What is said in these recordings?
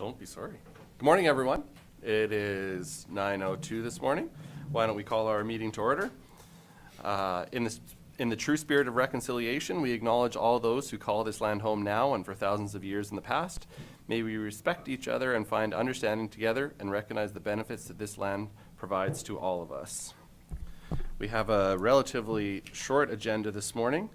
Don't be sorry. Good morning, everyone. It is 9:02 this morning. Why don't we call our meeting to order? In the true spirit of reconciliation, we acknowledge all those who call this land home now and for thousands of years in the past. May we respect each other and find understanding together and recognize the benefits that this land provides to all of us. We have a relatively short agenda this morning.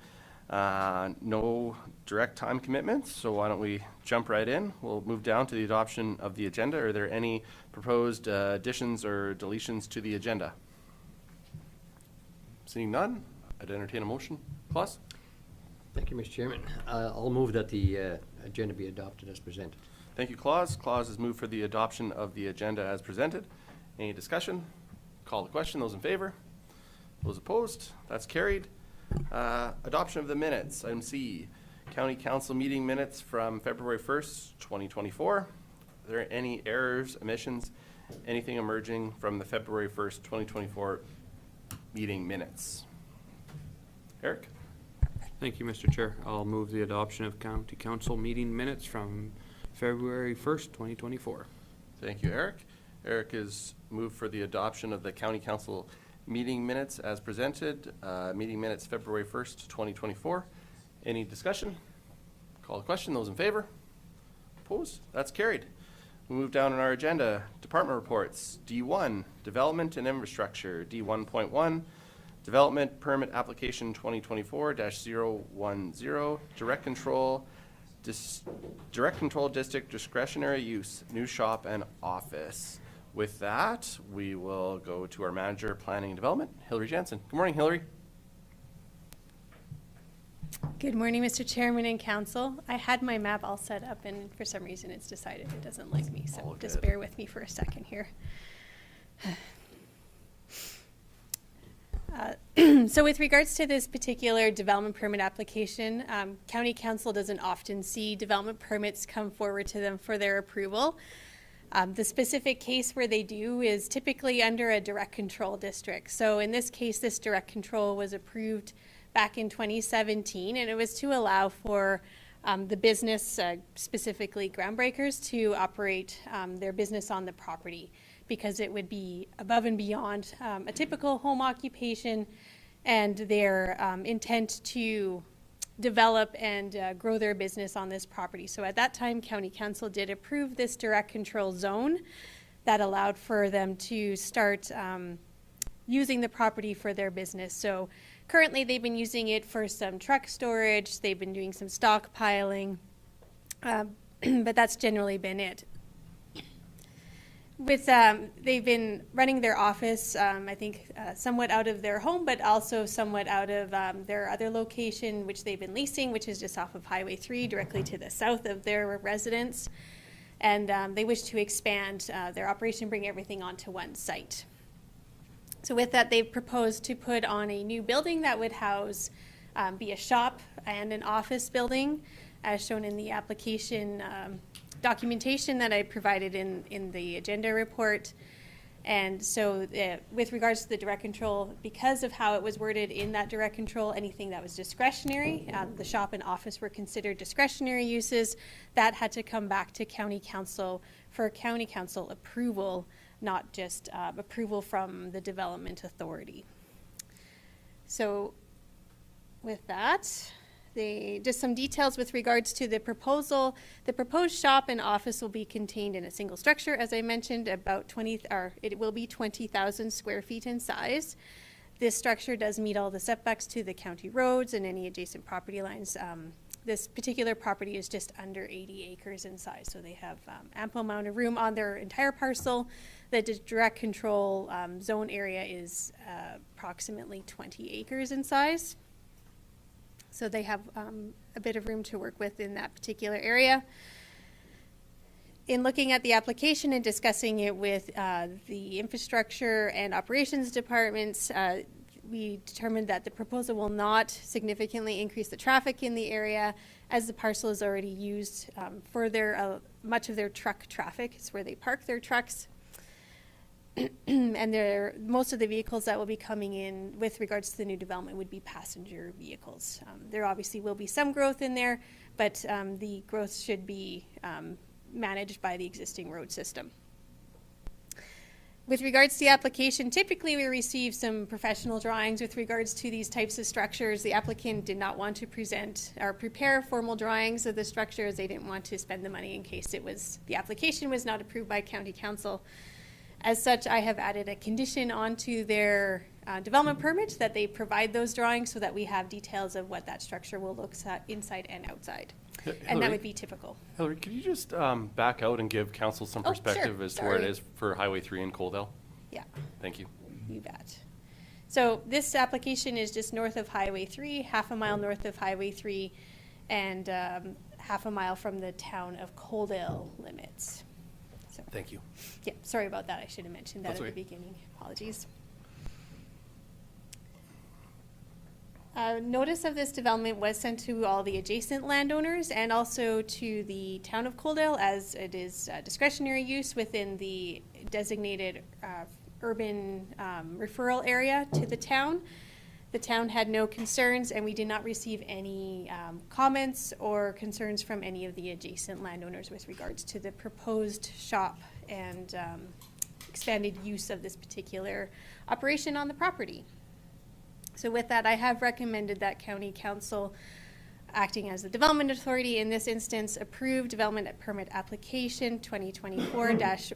No direct time commitments, so why don't we jump right in? We'll move down to the adoption of the agenda. Are there any proposed additions or deletions to the agenda? Seeing none, I'd entertain a motion. Claus? Thank you, Mr. Chairman. I'll move that the agenda be adopted as presented. Thank you, Claus. Claus has moved for the adoption of the agenda as presented. Any discussion? Call the question. Those in favor? Those opposed? That's carried. Adoption of the minutes. Item C, County Council meeting minutes from February 1st, 2024. Are there any errors, omissions, anything emerging from the February 1st, 2024 meeting minutes? Eric? Thank you, Mr. Chair. I'll move the adoption of County Council meeting minutes from February 1st, 2024. Thank you, Eric. Eric is moved for the adoption of the County Council meeting minutes as presented. Meeting minutes February 1st, 2024. Any discussion? Call the question. Those in favor? Opposed? That's carried. We move down on our agenda. Department reports. D1, Development and Infrastructure. D1.1, Development Permit Application 2024-010, Direct Control District Discretionary Use, New Shop and Office. With that, we will go to our Manager, Planning and Development, Hillary Jansen. Good morning, Hillary. Good morning, Mr. Chairman and Council. I had my map all set up, and for some reason it's decided it doesn't like me, so just bear with me for a second here. So with regards to this particular development permit application, County Council doesn't often see development permits come forward to them for their approval. The specific case where they do is typically under a direct control district. So in this case, this direct control was approved back in 2017, and it was to allow for the business, specifically groundbreakers, to operate their business on the property, because it would be above and beyond a typical home occupation and their intent to develop and grow their business on this property. So at that time, County Council did approve this direct control zone that allowed for them to start using the property for their business. So currently they've been using it for some truck storage, they've been doing some stockpiling, but that's generally been it. With they've been running their office, I think, somewhat out of their home, but also somewhat out of their other location, which they've been leasing, which is just off of Highway 3, directly to the south of their residence. And they wish to expand their operation, bring everything onto one site. So with that, they've proposed to put on a new building that would house, be a shop and an office building, as shown in the application documentation that I provided in the agenda report. And so with regards to the direct control, because of how it was worded in that direct control, anything that was discretionary, the shop and office were considered discretionary uses, that had to come back to County Council for County Council approval, not just approval from the Development Authority. So with that, just some details with regards to the proposal. The proposed shop and office will be contained in a single structure, as I mentioned, about it will be 20,000 square feet in size. This structure does meet all the setbacks to the county roads and any adjacent property lines. This particular property is just under 80 acres in size, so they have ample amount of room on their entire parcel. The direct control zone area is approximately 20 acres in size. So they have a bit of room to work with in that particular area. In looking at the application and discussing it with the infrastructure and operations departments, we determined that the proposal will not significantly increase the traffic in the area, as the parcel is already used for their much of their truck traffic. It's where they park their trucks. And most of the vehicles that will be coming in with regards to the new development would be passenger vehicles. There obviously will be some growth in there, but the growth should be managed by the existing road system. With regards to the application, typically we receive some professional drawings with regards to these types of structures. The applicant did not want to present or prepare formal drawings of the structures. They didn't want to spend the money in case the application was not approved by County Council. As such, I have added a condition onto their development permit that they provide those drawings so that we have details of what that structure will look inside and outside. And that Hillary? would be typical. Hillary, could you just back out and give council some Oh, sure. perspective as to where it Sorry. is for Highway 3 in Coaldale? Yeah. Thank you. You bet. So this application is just north of Highway 3, half a mile north of Highway 3, and half a mile from the town of Coaldale limits. So, Thank you. yeah, sorry about that. I should have mentioned that That's at okay. the beginning. Apologies. Notice of this development was sent to all the adjacent landowners and also to the town of Coaldale, as it is discretionary use within the designated urban referral area to the town. The town had no concerns, and we did not receive any comments or concerns from any of the adjacent landowners with regards to the proposed shop and expanded use of this particular operation on the property. So with that, I have recommended that County Council, acting as the development authority in this instance, approve development permit application 2024-010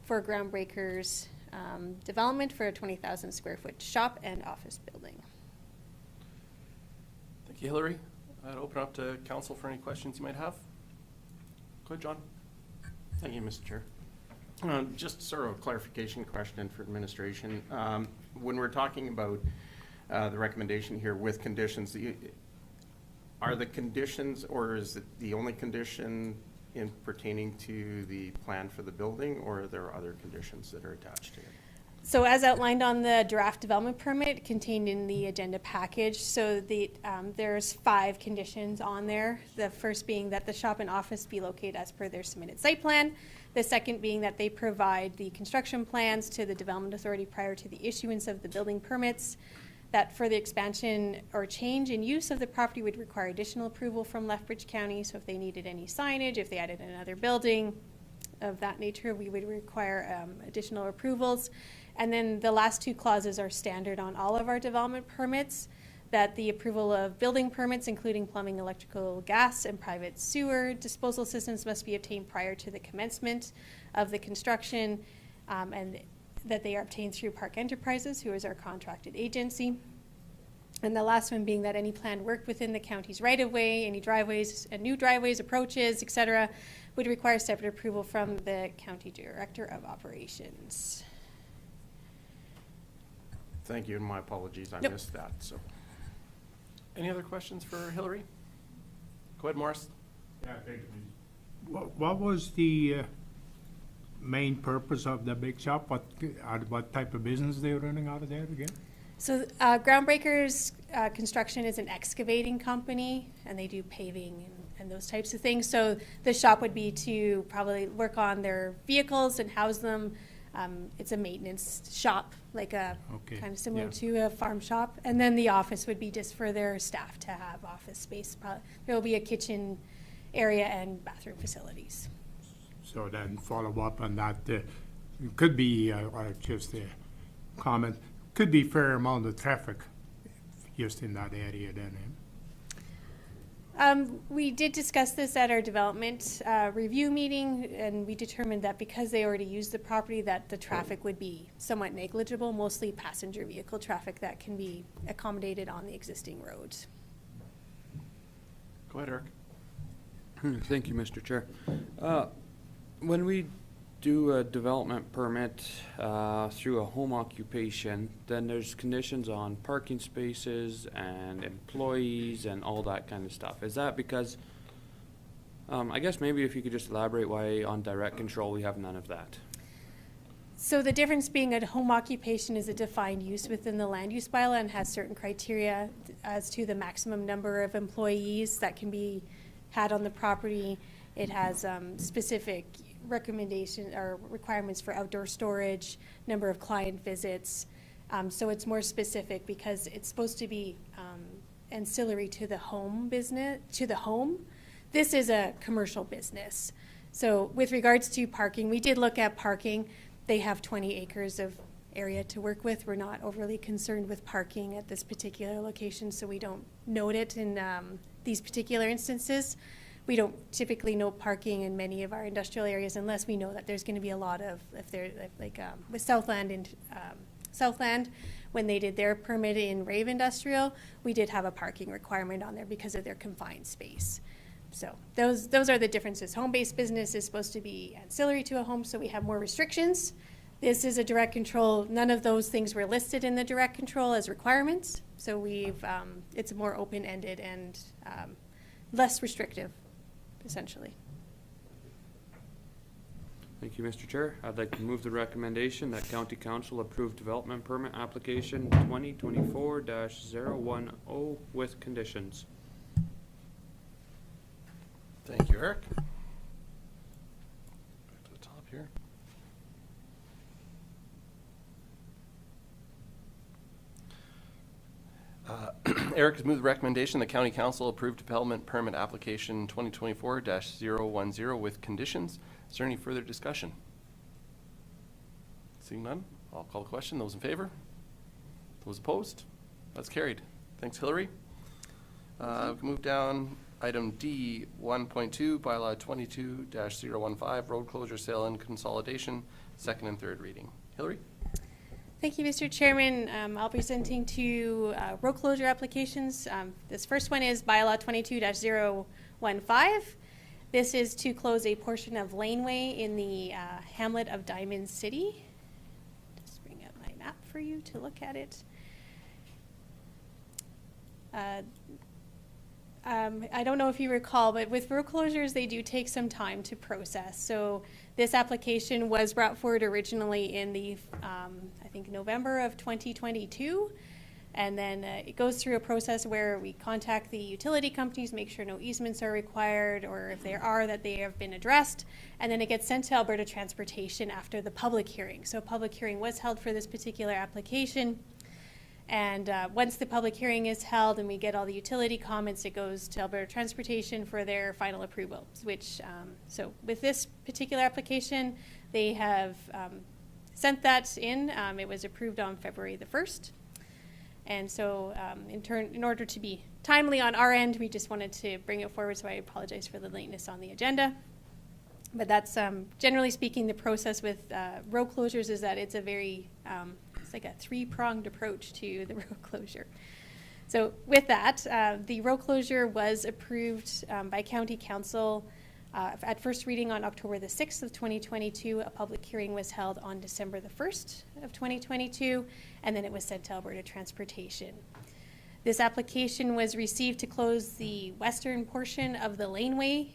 for Groundbreakers development for a 20,000 square foot shop and office building. Thank you, Hillary. I'd open up to council for any questions you might have. Go ahead, John. Thank you, Mr. Chair. Just sort of a clarification question for administration. When we're talking about the recommendation here with conditions, are the conditions, or is it the only condition in pertaining to the plan for the building, or are there other conditions that are attached to it? So as outlined on the draft development permit contained in the agenda package, so there's 5 conditions on there. The first being that the shop and office be located as per their submitted site plan. The second being that they provide the construction plans to the development authority prior to the issuance of the building permits. That further expansion or change in use of the property would require additional approval from Lethbridge County. So if they needed any signage, if they added another building of that nature, we would require additional approvals. And then the last 2 clauses are standard on all of our development permits, that the approval of building permits, including plumbing, electrical, gas, and private sewer disposal systems, must be obtained prior to the commencement of the construction, and that they are obtained through Park Enterprises, who is our contracted agency. And the last one being that any planned work within the county's right-of-way, any driveways, and new driveways, approaches, etc., would require separate approval from the County Director of Operations. Thank you, and my apologies, I Nope. missed that, so. Any other questions for Hillary? Go ahead, Morris. What was the main purpose of the big shop? What type of business they're running out of there again? So Groundbreakers Construction is an excavating company, and they do paving and those types of things. So the shop would be to probably work on their vehicles and house them. It's a maintenance shop, like a Okay, kind of similar yeah. to a farm shop. And then the office would be just for their staff to have office space. There will be a kitchen area and bathroom facilities. So then follow up on that, it could be, or just a comment, could be fair amount of traffic just in that area then, eh? We did discuss this at our development review meeting, and we determined that because they already use the property, that the traffic would be somewhat negligible, mostly passenger vehicle traffic that can be accommodated on the existing roads. Go ahead, Eric. Thank you, Mr. Chair. When we do a development permit through a home occupation, then there's conditions on parking spaces and employees and all that kind of stuff. Is that because, I guess maybe if you could just elaborate why on direct control we have none of that? So the difference being a home occupation is a defined use within the land use bylaw and has certain criteria as to the maximum number of employees that can be had on the property. It has specific recommendation or requirements for outdoor storage, number of client visits. So it's more specific because it's supposed to be ancillary to the home business, to the home. This is a commercial business. So with regards to parking, we did look at parking. They have 20 acres of area to work with. We're not overly concerned with parking at this particular location, so we don't note it in these particular instances. We don't typically note parking in many of our industrial areas unless we know that there's going to be a lot of, if they're like with Southland and Southland, when they did their permit in Rave Industrial, we did have a parking requirement on there because of their confined space. So those are the differences. Home-based business is supposed to be ancillary to a home, so we have more restrictions. This is a direct control. None of those things were listed in the direct control as requirements, so we've it's more open-ended and less restrictive, essentially. Thank you, Mr. Chair. I'd like to move the recommendation that County Council approve development permit application 2024-010 with conditions. Thank you, Eric. Back to the top here. Eric has moved the recommendation the County Council approve development permit application 2024-010 with conditions. Is there any further discussion? Seeing none, I'll call the question. Those in favor? Those opposed? That's carried. Thanks, Hillary. We can move down. Item D, 1.2, bylaw 22-015, road closure, sale, and consolidation, second and third reading. Hillary? Thank you, Mr. Chairman. I'll be presenting two road closure applications. This first one is bylaw 22-015. This is to close a portion of laneway in the hamlet of Diamond City. Just bring up my map for you to look at it. I don't know if you recall, but with road closures, they do take some time to process. So this application was brought forward originally in the, I think, November of 2022. And then it goes through a process where we contact the utility companies, make sure no easements are required, or if there are, that they have been addressed. And then it gets sent to Alberta Transportation after the public hearing. So a public hearing was held for this particular application. And once the public hearing is held and we get all the utility comments, it goes to Alberta Transportation for their final approval, which, so with this particular application, they have sent that in. It was approved on February the 1st. And so in order to be timely on our end, we just wanted to bring it forward, so I apologize for the lateness on the agenda. But that's, generally speaking, the process with road closures is that it's a very, it's like a three-pronged approach to the road closure. So with that, the road closure was approved by County Council at first reading on October the 6th of 2022. A public hearing was held on December the 1st of 2022, and then it was sent to Alberta Transportation. This application was received to close the western portion of the laneway.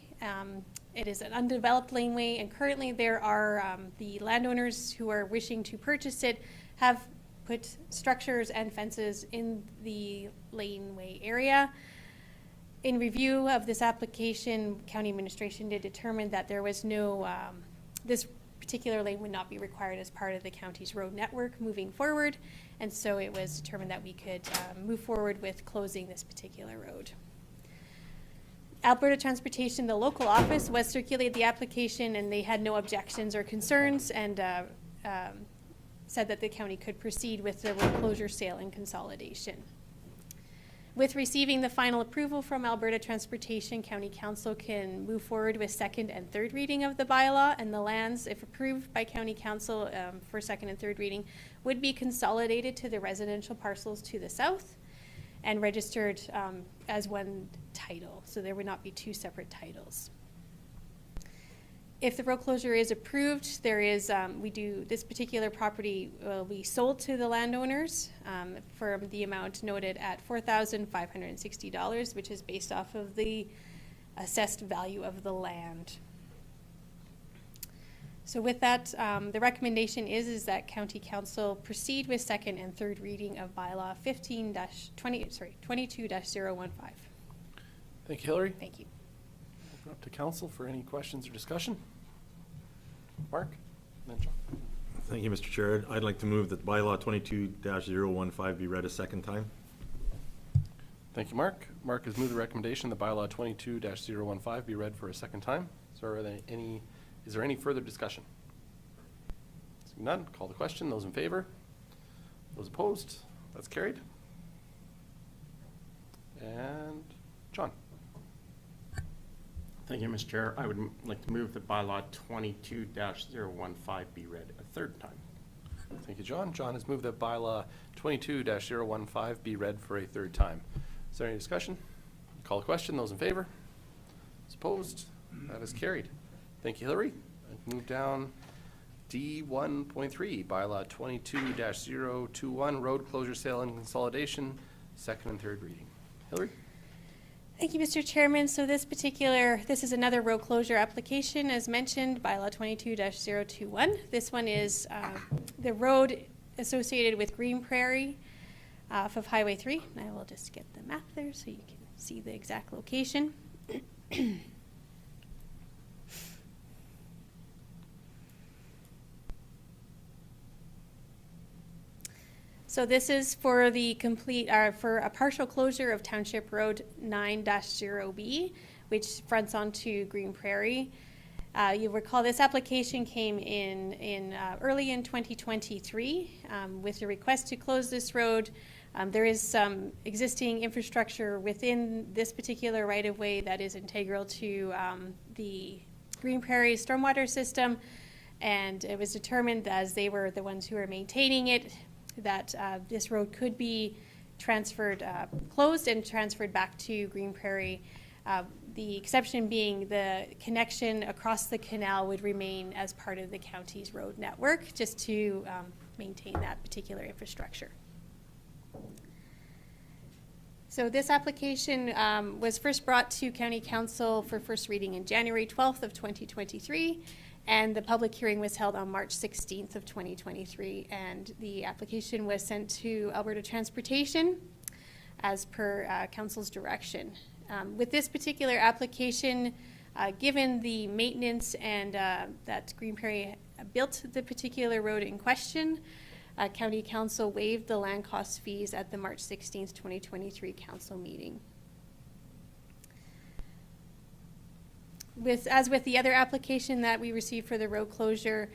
It is an undeveloped laneway, and currently there are the landowners who are wishing to purchase it have put structures and fences in the laneway area. In review of this application, County Administration did determine that there was no, this particular lane would not be required as part of the county's road network moving forward, and so it was determined that we could move forward with closing this particular road. Alberta Transportation, the local office, was circulated the application, and they had no objections or concerns, and said that the county could proceed with the road closure, sale, and consolidation. With receiving the final approval from Alberta Transportation, County Council can move forward with second and third reading of the bylaw, and the lands, if approved by County Council for second and third reading, would be consolidated to the residential parcels to the south and registered as one title, so there would not be two separate titles. If the road closure is approved, there is, this particular property will be sold to the landowners for the amount noted at $4,560, which is based off of the assessed value of the land. So with that, the recommendation is that County Council proceed with second and third reading of bylaw 22-015. Thank you, Hillary. Thank you. Open up to council for any questions or discussion. Mark? And then John. Thank you, Mr. Chair. I'd like to move that bylaw 22-015 be read a second time. Thank you, Mark. Mark has moved the recommendation that bylaw 22-015 be read for a second time. So is there any further discussion? Seeing none, call the question. Those in favor? Those opposed? That's carried. And John. Thank you, Mr. Chair. I would like to move that bylaw 22-015 be read a third time. Thank you, John. John has moved that bylaw 22-015 be read for a third time. Is there any discussion? Call the question. Those in favor? Those opposed? That is carried. Thank you, Hillary. Move down D1.3, bylaw 22-021, road closure, sale, and consolidation, second and third reading. Hillary? Thank you, Mr. Chairman. So this is another road closure application, as mentioned, bylaw 22-021. This one is the road associated with Green Prairie off of Highway 3. And I will just get the map there so you can see the exact location. So this is for the for a partial closure of Township Road 9-0B, which fronts onto Green Prairie. You recall this application came in early in 2023 with a request to close this road. There is some existing infrastructure within this particular right-of-way that is integral to the Green Prairie stormwater system, and it was determined, as they were the ones who were maintaining it, that this road could be transferred, closed and transferred back to Green Prairie. The exception being the connection across the canal would remain as part of the county's road network, just to maintain that particular infrastructure. So this application was first brought to County Council for first reading in January 12th of 2023. And the public hearing was held on March 16th of 2023, and the application was sent to Alberta Transportation as per Council's direction. With this particular application, given the maintenance and that Green Prairie built the particular road in question, County Council waived the land cost fees at the March 16th, 2023 Council meeting. As with the other application that we received for the road closure,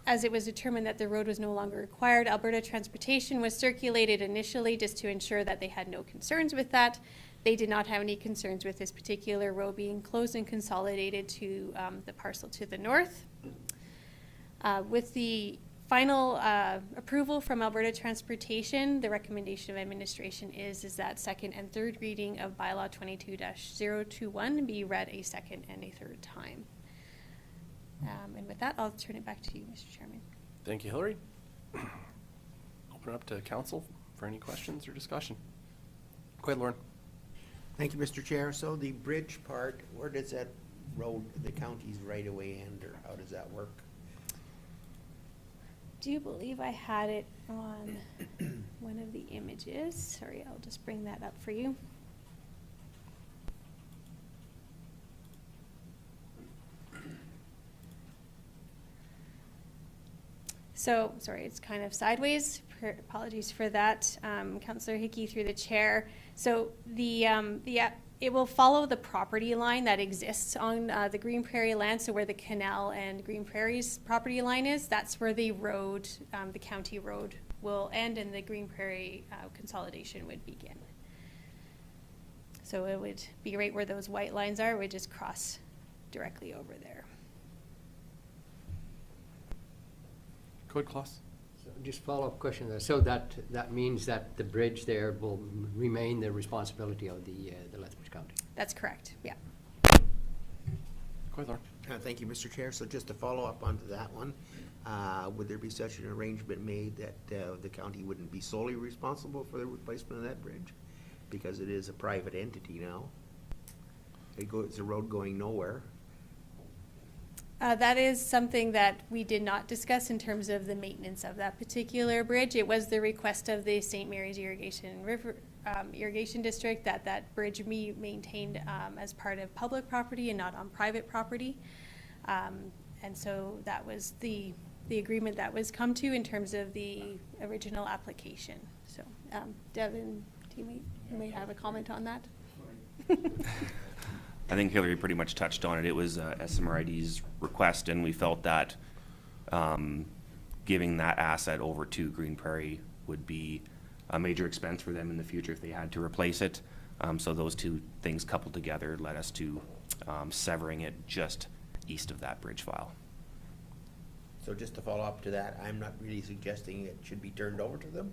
as it was determined that the road was no longer required, Alberta Transportation was circulated initially just to ensure that they had no concerns with that. They did not have any concerns with this particular road being closed and consolidated to the parcel to the north. With the final approval from Alberta Transportation, the recommendation of administration is that second and third reading of bylaw 22-021 be read a second and a third time. And with that, I'll turn it back to you, Mr. Chairman. Thank you, Hillary. Open it up to council for any questions or discussion. Go ahead, Lauren. Thank you, Mr. Chair. So the bridge part, where does that road, the county's right away end, or how does that work? Do you believe I had it on one of the images? Sorry, I'll just bring that up for you. So, sorry, it's kind of sideways. Apologies for that. Councillor Hickey through the chair. So it will follow the property line that exists on the Green Prairie land. So where the canal and Green Prairie's property line is, that's where the road, the county road, will end, and the Green Prairie consolidation would begin. So it would be right where those white lines are. It would just cross directly over there. Go ahead, Klaus. So just follow-up question there. So that means that the bridge there will remain the responsibility of the Lethbridge County? That's correct, yeah. Go ahead, Lauren. Thank you, Mr. Chair. So just to follow up onto that one, would there be such an arrangement made that the county wouldn't be solely responsible for the replacement of that bridge? Because it is a private entity now. It's a road going nowhere. That is something that we did not discuss in terms of the maintenance of that particular bridge. It was the request of the St. Mary's Irrigation District that bridge be maintained as part of public property and not on private property. And so that was the agreement that was come to in terms of the original application. So, Devin, do you may have a comment on that. I think Hillary pretty much touched on it. It was SMRID's request, and we felt that giving that asset over to Green Prairie would be a major expense for them in the future if they had to replace it. So those two things coupled together led us to severing it just east of that bridge file. So just to follow up to that, I'm not really suggesting it should be turned over to them.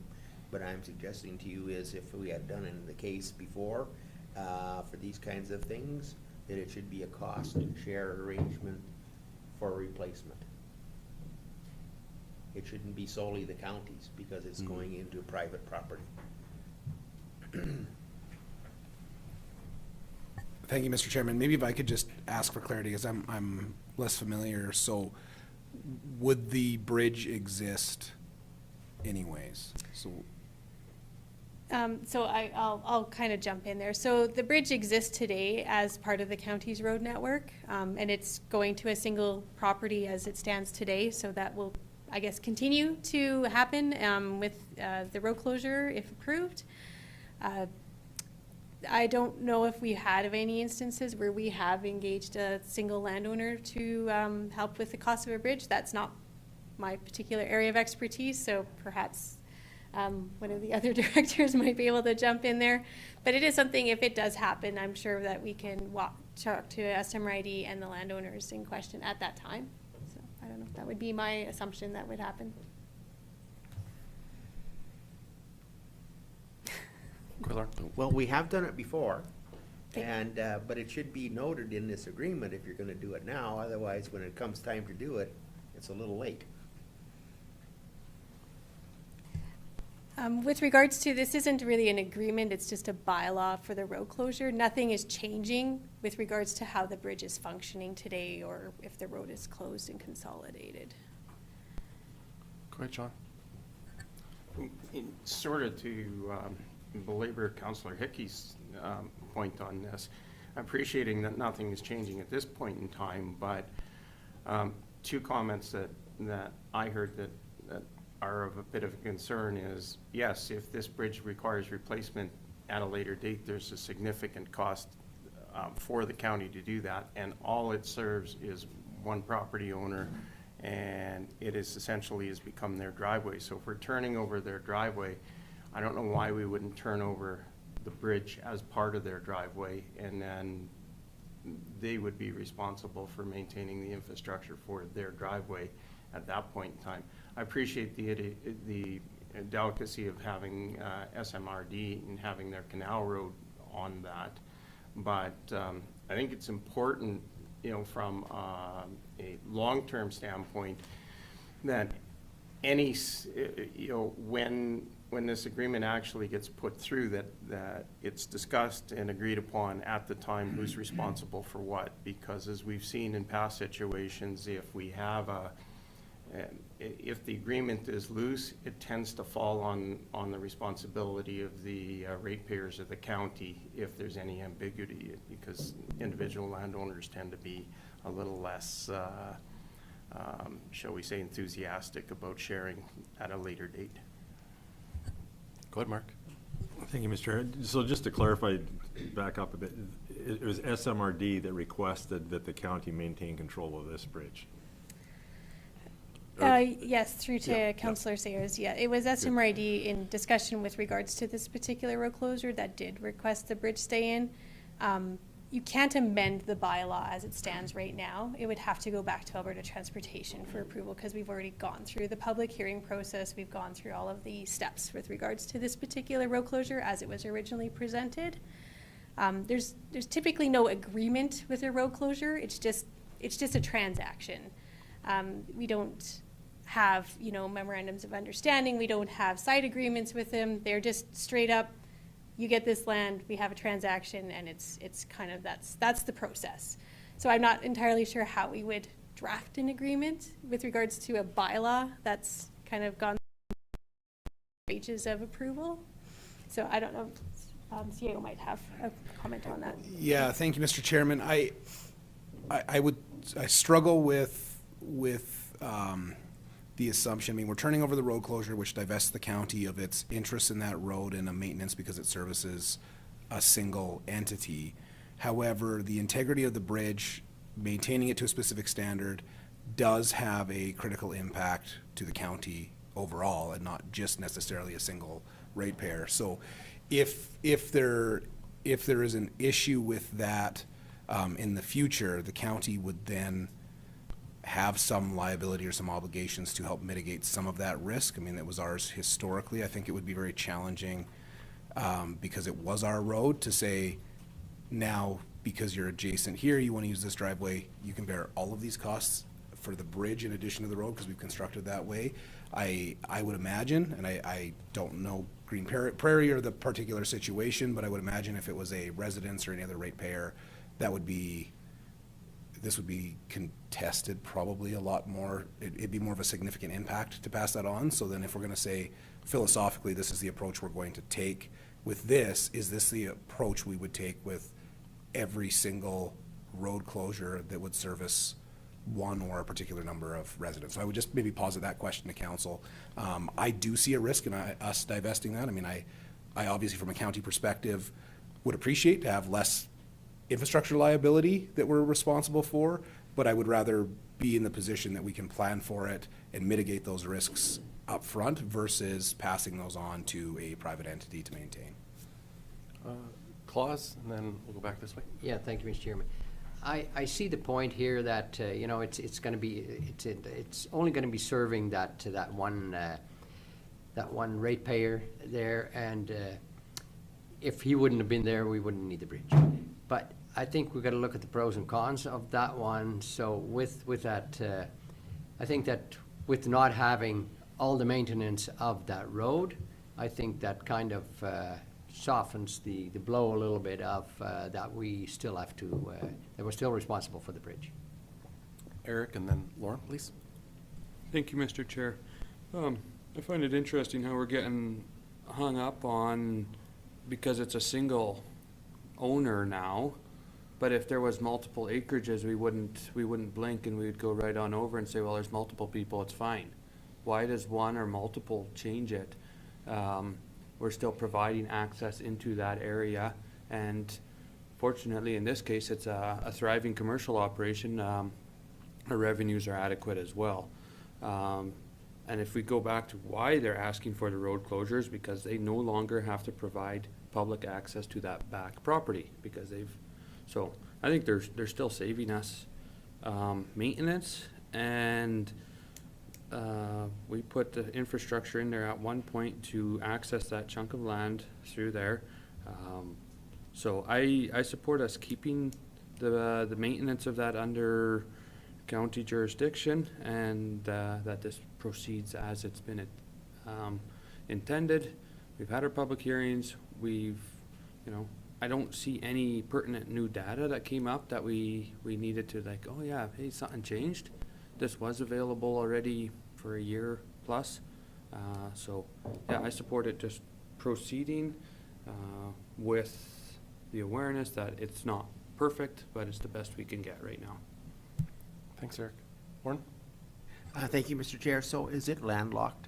What I'm suggesting to you is if we had done it in the case before, for these kinds of things, that it should be a cost share arrangement for replacement. It shouldn't be solely the counties because it's going into private property. Thank you, Mr. Chairman. Maybe if I could just ask for clarity, because I'm less familiar. So would the bridge exist anyways? So I'll kind of jump in there. So the bridge exists today as part of the county's road network, and it's going to a single property as it stands today. So that will, I guess, continue to happen with the road closure if approved. I don't know if we had of any instances where we have engaged a single landowner to help with the cost of a bridge. That's not my particular area of expertise, so perhaps one of the other directors might be able to jump in there. But it is something, if it does happen, I'm sure that we can talk to SMRID and the landowners in question at that time. So I don't know if that would be my assumption that would happen. Quillar? Well, we have done it before, Okay. and, but it should be noted in this agreement if you're gonna do it now, otherwise when it comes time to do it, it's a little late. With regards to, this isn't really an agreement, it's just a bylaw for the road closure. Nothing is changing with regards to how the bridge is functioning today or if the road is closed and consolidated. Go ahead, Sean. Sort of to belabor Councillor Hickey's point on this, appreciating that nothing is changing at this point in time, but two comments that I heard that are of a bit of a concern is, yes, if this bridge requires replacement at a later date, there's a significant cost for the county to do that, and all it serves is one property owner, and it is essentially has become their driveway. So if we're turning over their driveway, I don't know why we wouldn't turn over the bridge as part of their driveway, and then they would be responsible for maintaining the infrastructure for their driveway at that point in time. I appreciate the delicacy of having SMRD and having their canal road on that, but I think it's important, from a long-term standpoint, that any, when this agreement actually gets put through, that it's discussed and agreed upon at the time who's responsible for what, because as we've seen in past situations, if we have if the agreement is loose, it tends to fall on the responsibility of the ratepayers of the county if there's any ambiguity, because individual landowners tend to be a little less, shall we say, enthusiastic about sharing at a later date. Go ahead, Mark. Thank you, Mr. Chair. So just to clarify, back up a bit, it was SMRD that requested that the county maintain control of this bridge. Yes, through to Councillor Sayers. Yeah, it was SMRID in discussion with regards to this particular road closure that did request the bridge stay in. You can't amend the bylaw as it stands right now. It would have to go back to Alberta Transportation for approval because we've already gone through the public hearing process. We've gone through all of the steps with regards to this particular road closure as it was originally presented. There's typically no agreement with a road closure. It's just a transaction. We don't have, memorandums of understanding. We don't have side agreements with them. They're just straight up, you get this land, we have a transaction, and it's kind of, that's the process. So I'm not entirely sure how we would draft an agreement with regards to a bylaw that's kind of gone through stages of approval. So I don't know, CAO might have a comment on that. Yeah, thank you, Mr. Chairman. I struggle with the assumption, I mean, we're turning over the road closure, which divests the county of its interest in that road and a maintenance because it services a single entity. However, the integrity of the bridge, maintaining it to a specific standard, does have a critical impact to the county overall and not just necessarily a single ratepayer. So if there is an issue with that in the future, the county would then have some liability or some obligations to help mitigate some of that risk. I mean, that was ours historically. I think it would be very challenging because it was our road to say, now, because you're adjacent here, you want to use this driveway, you can bear all of these costs for the bridge in addition to the road because we've constructed that way. I would imagine, and I don't know Green Prairie or the particular situation, but I would imagine if it was a residence or any other ratepayer, this would be contested probably a lot more. It'd be more of a significant impact to pass that on. So then if we're going to say philosophically, this is the approach we're going to take with this, is this the approach we would take with every single road closure that would service one or a particular number of residents? So I would just maybe posit that question to council. I do see a risk in us divesting that. I mean, I obviously from a county perspective would appreciate to have less infrastructure liability that we're responsible for, but I would rather be in the position that we can plan for it and mitigate those risks up front versus passing those on to a private entity to maintain. Claus, and then we'll go back this way. Yeah, thank you, Mr. Chairman. I see the point here that, you know, it's gonna be, it's only gonna be serving that one ratepayer there, and if he wouldn't have been there, we wouldn't need the bridge. But I think we've got to look at the pros and cons of that one. So with that, I think that with not having all the maintenance of that road, I think that kind of softens the blow a little bit of that we still have to, that we're still responsible for the bridge. Eric, and then Lauren, please. Thank you, Mr. Chair. I find it interesting how we're getting hung up on, because it's a single owner now, but if there was multiple acreages, we wouldn't blink and we would go right on over and say, well, there's multiple people, it's fine. Why does one or multiple change it? We're still providing access into that area, and fortunately in this case it's a thriving commercial operation. Our revenues are adequate as well. And if we go back to why they're asking for the road closures, because they no longer have to provide public access to that back property, because so I think they're still saving us maintenance, and we put the infrastructure in there at one point to access that chunk of land through there. So I support us keeping the maintenance of that under county jurisdiction, and that this proceeds as it's been intended. We've had our public hearings. I don't see any pertinent new data that came up that we needed to like, oh yeah, hey, something changed. This was available already for a year plus. So yeah, I support it just proceeding with the awareness that it's not perfect, but it's the best we can get right now. Thanks, Eric. Lauren? Thank you, Mr. Chair. So is it landlocked?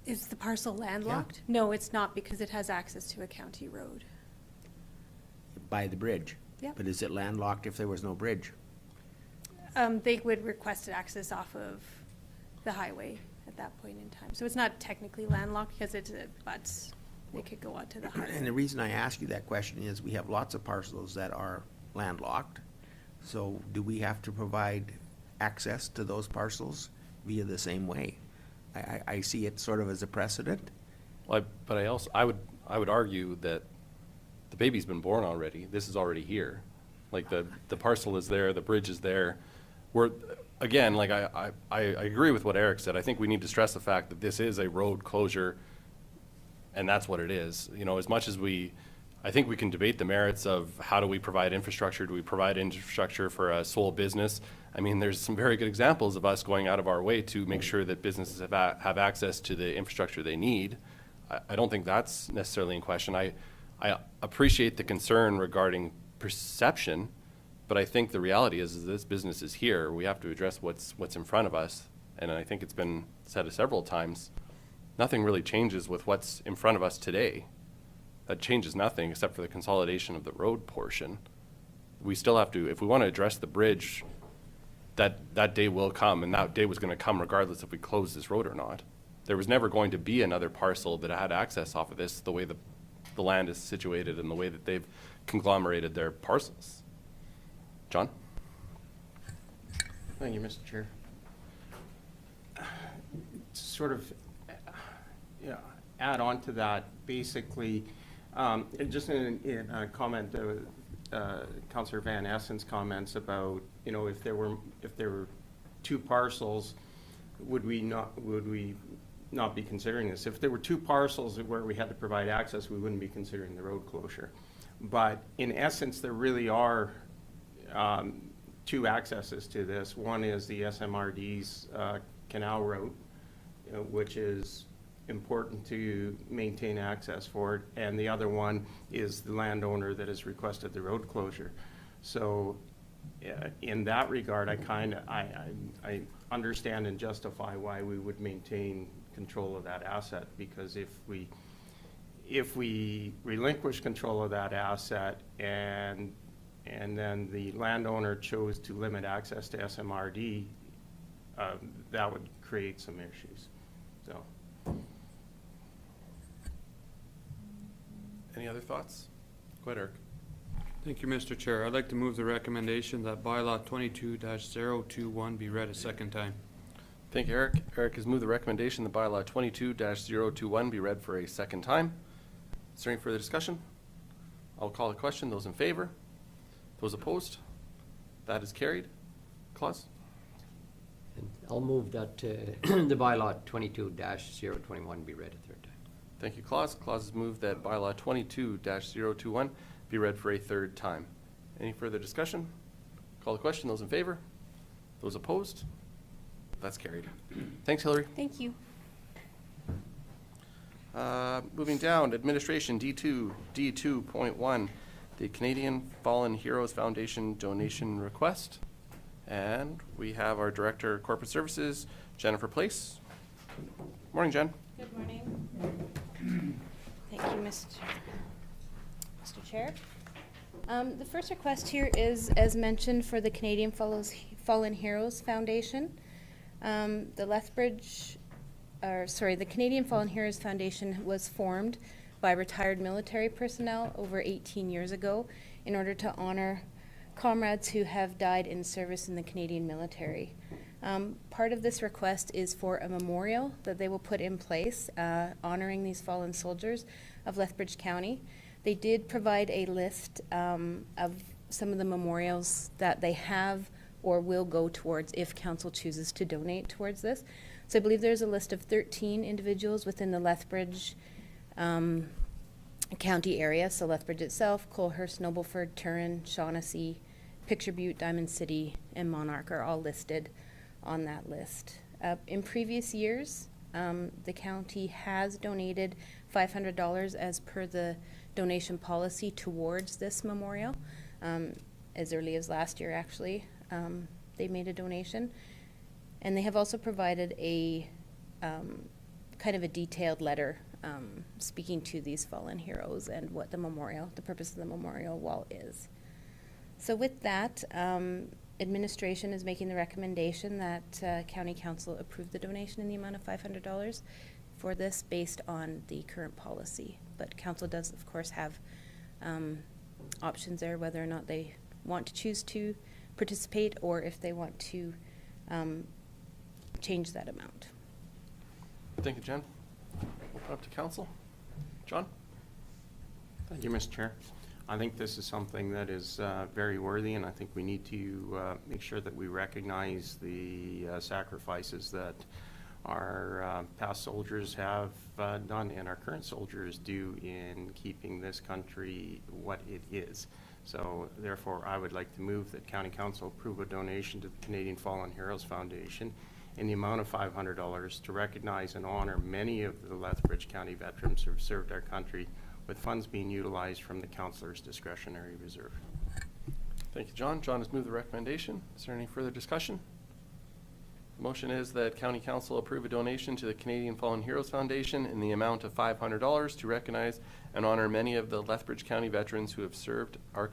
Is the parcel landlocked? No, it's not, because it has access to a county road. By the bridge? Yep. But is it landlocked if there was no bridge? They would request access off of the highway at that point in time. So it's not technically landlocked because it butts. They could go onto the highway. And the reason I ask you that question is we have lots of parcels that are landlocked. So do we have to provide access to those parcels via the same way? I see it sort of as a precedent. Well, but I would argue that the baby's been born already. This is already here. Like the parcel is there, the bridge is there. Again, like I agree with what Eric said. I think we need to stress the fact that this is a road closure, and that's what it is. You know, as much as I think we can debate the merits of how do we provide infrastructure. Do we provide infrastructure for a sole business? I mean, there's some very good examples of us going out of our way to make sure that businesses have access to the infrastructure they need. I don't think that's necessarily in question. I appreciate the concern regarding perception, But I think the reality is this business is here. We have to address what's in front of us. And I think it's been said several times, nothing really changes with what's in front of us today. That changes nothing except for the consolidation of the road portion. We still have to, if we want to address the bridge, that day will come, and that day was going to come regardless if we close this road or not. There was never going to be another parcel that had access off of this, the way the land is situated and the way that they've conglomerated their parcels. John? Thank you, Mr. Chair. Sort of, add on to that, basically, just in a comment, Councillor Van Essen's comments about, if there were two parcels, would we not be considering this? If there were two parcels where we had to provide access, we wouldn't be considering the road closure. But in essence, there really are two accesses to this. One is the SMRD's canal route, which is important to maintain access for it, and the other one is the landowner that has requested the road closure. So in that regard, I understand and justify why we would maintain control of that asset, because if we relinquish control of that asset and then the landowner chose to limit access to SMRD, that would create some issues. So. Any other thoughts? Go ahead, Eric. Thank you, Mr. Chair. I'd like to move the recommendation that bylaw 22-021 be read a second time. Thank you, Eric. Eric has moved the recommendation that bylaw 22-021 be read for a second time. Is there any further discussion? I'll call the question. Those in favor? Those opposed? That is carried. Clause? And I'll move that the bylaw 22-021 be read a third time. Thank you, Clause. Clause has moved that bylaw 22-021 be read for a third time. Any further discussion? Call the question. Those in favor? Those opposed? That's carried. Thanks, Hillary. Thank you. Moving down, administration D2.1, the Canadian Fallen Heroes Foundation donation request. And we have our Director of Corporate Services, Jennifer Place. Morning, Jen. Good morning. Thank you, Mr. Chair. The first request here is, as mentioned, for the Canadian Fallen Heroes Foundation. The Canadian Fallen Heroes Foundation was formed by retired military personnel over 18 years ago in order to honor comrades who have died in service in the Canadian military. Part of this request is for a memorial that they will put in place honoring these fallen soldiers of Lethbridge County. They did provide a list of some of the memorials that they have or will go towards if council chooses to donate towards this. So I believe there's a list of 13 individuals within the Lethbridge county area. So Lethbridge itself, Colehurst, Nobleford, Turin, Shaughnessy, Picture Butte, Diamond City, and Monarch are all listed on that list. In previous years, the county has donated $500 as per the donation policy towards this memorial. As early as last year, actually, they made a donation. And they have also provided a kind of a detailed letter speaking to these fallen heroes and what the purpose of the memorial wall is. So with that, administration is making the recommendation that County Council approve the donation in the amount of $500 for this based on the current policy. But Council does, of course, have options there, whether or not they want to choose to participate or if they want to change that amount. Thank you, Jen. Open up to council. John? Thank you, Mr. Chair. I think this is something that is very worthy, and I think we need to make sure that we recognize the sacrifices that our past soldiers have done and our current soldiers do in keeping this country what it is. So therefore, I would like to move that County Council approve a donation to the Canadian Fallen Heroes Foundation in the amount of $500 to recognize and honor many of the Lethbridge County veterans who have served our country, with funds being utilized from the councillor's discretionary reserve. Thank you, John. John has moved the recommendation. Is there any further discussion? The motion is that County Council approve a donation to the Canadian Fallen Heroes Foundation in the amount of $500 to recognize and honor many of the Lethbridge County veterans who have served our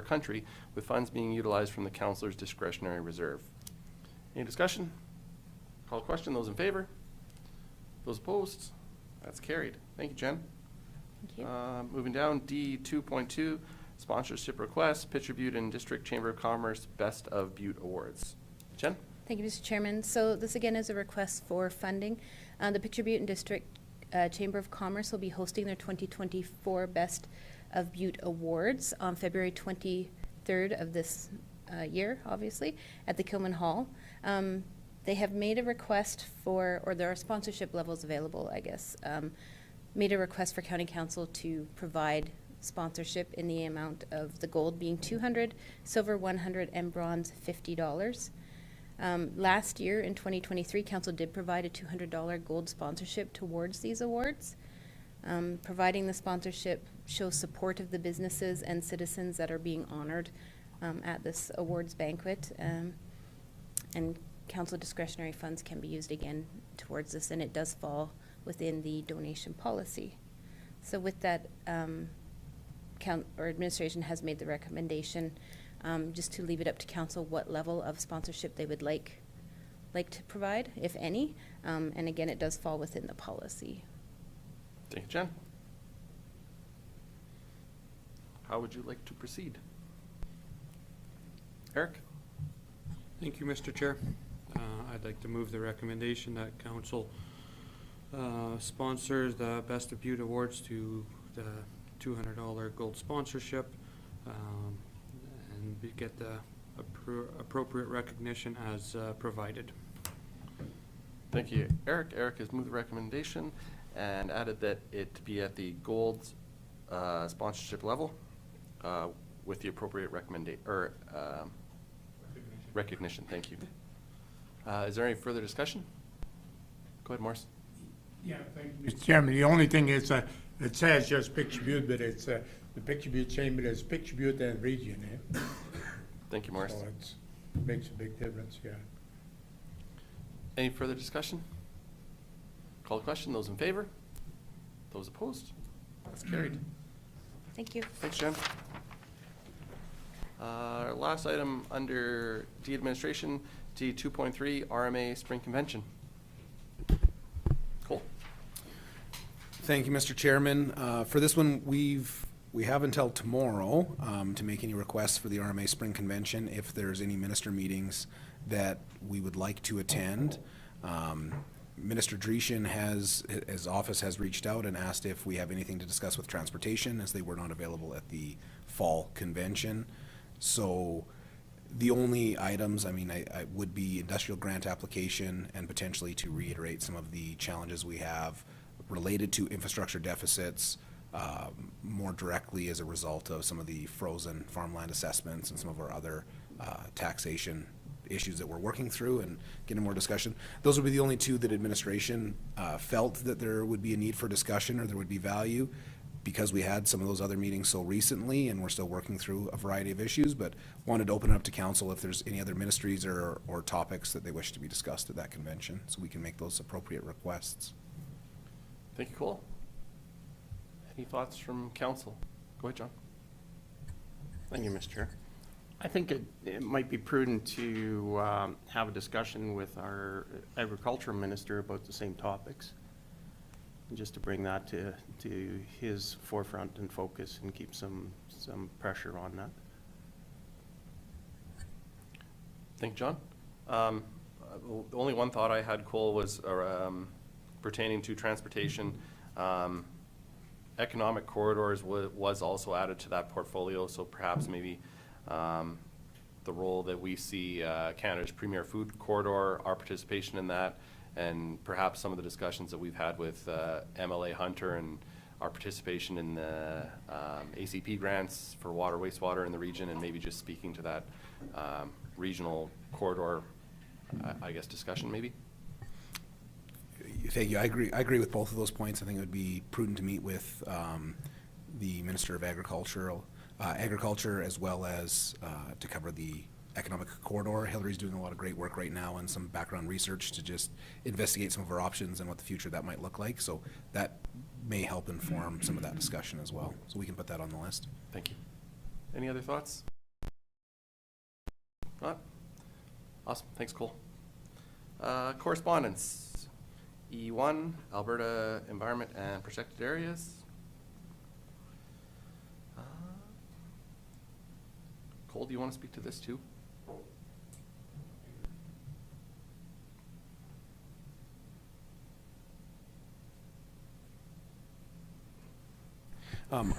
country, with funds being utilized from the councilor's discretionary reserve. Any discussion? Call a question. Those in favor? Those opposed? That's carried. Thank you, Jen. Thank you. Moving down, D 2.2, sponsorship request, Pitcher Butte and District Chamber of Commerce Best of Butte Awards. Jen? Thank you, Mr. Chairman. So this again is a request for funding. The Pitcher Butte and District Chamber of Commerce will be hosting their 2024 Best of Butte Awards on February 23rd of this year, obviously, at the Kilman Hall. They have made a request for, or there are sponsorship levels available, I guess, made a request for County Council to provide sponsorship in the amount of the gold being $200, silver $100, and bronze $50. Last year in 2023, Council did provide a $200 gold sponsorship towards these awards. Providing the sponsorship shows support of the businesses and citizens that are being honored at this awards banquet. And Council discretionary funds can be used again towards this, and it does fall within the donation policy. So with that, administration has made the recommendation just to leave it up to council what level of sponsorship they would like to provide, if any. And again, it does fall within the policy. Thank you, Jen. How would you like to proceed? Eric? Thank you, Mr. Chair. I'd like to move the recommendation that council sponsors the Best of Butte Awards to the $200 gold sponsorship and get the appropriate recognition as provided. Thank you, Eric. Eric has moved the recommendation and added that it be at the gold sponsorship level with the appropriate recognition. Thank you. Is there any further discussion? Go ahead, Morris. Yeah, thank you, Mr. Chairman. The only thing is, it says just Pitcher Butte, but it's the Pitcher Butte Chamber is Pitcher Butte and region, eh? Thank you, Morris. So it makes a big difference, yeah. Any further discussion? Call the question. Those in favor? Those opposed? That's carried. Thank you. Thanks, Jen. Our last item under D administration, D 2.3, RMA Spring Convention. Cole. Thank you, Mr. Chairman. For this one, we have until tomorrow to make any requests for the RMA Spring Convention if there's any minister meetings that we would like to attend. Minister Dreeshen his office has reached out and asked if we have anything to discuss with transportation, as they were not available at the fall convention. So the only items, I would be industrial grant application and potentially to reiterate some of the challenges we have related to infrastructure deficits, more directly as a result of some of the frozen farmland assessments and some of our other taxation issues that we're working through and getting more discussion. Those would be the only two that administration felt that there would be a need for discussion or there would be value, because we had some of those other meetings so recently and we're still working through a variety of issues, but wanted to open it up to council if there's any other ministries or topics that they wish to be discussed at that convention, so we can make those appropriate requests. Thank you, Cole. Any thoughts from council? Go ahead, John. Thank you, Mr. Chair. I think it might be prudent to have a discussion with our agriculture minister about the same topics, just to bring that to his forefront and focus and keep some pressure on that. Thank you, John. The only one thought I had, Cole, was pertaining to transportation. Economic corridors was also added to that portfolio, so perhaps maybe the role that we see Canada's premier food corridor, our participation in that, and perhaps some of the discussions that we've had with MLA Hunter and our participation in the ACP grants for water, wastewater in the region, and maybe just speaking to that regional corridor, I guess, discussion maybe. Thank you. I agree with both of those points. I think it would be prudent to meet with the Minister of Agriculture agriculture as well as to cover the economic corridor. Hillary's doing a lot of great work right now and some background research to just investigate some of our options and what the future that might look like. So that may help inform some of that discussion as well. So we can put that on the list. Thank you. Any other thoughts? Not? Awesome. Thanks, Cole. Correspondence. E1, Alberta Environment and Protected Areas. Cole, do you want to speak to this too?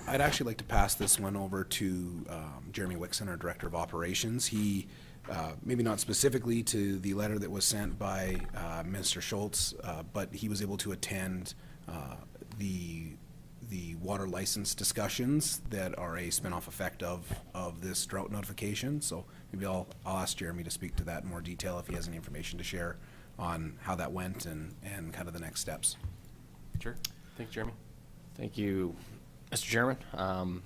I'd actually like to pass this one over to Jeremy Wixon, our Director of Operations. He, maybe not specifically to the letter that was sent by Minister Schultz, but he was able to attend the water license discussions that are a spinoff effect of this drought notification. So maybe I'll ask Jeremy to speak to that in more detail if he has any information to share on how that went and kind of the next steps. Sure. Thanks, Jeremy. Thank you, Mr. Chairman.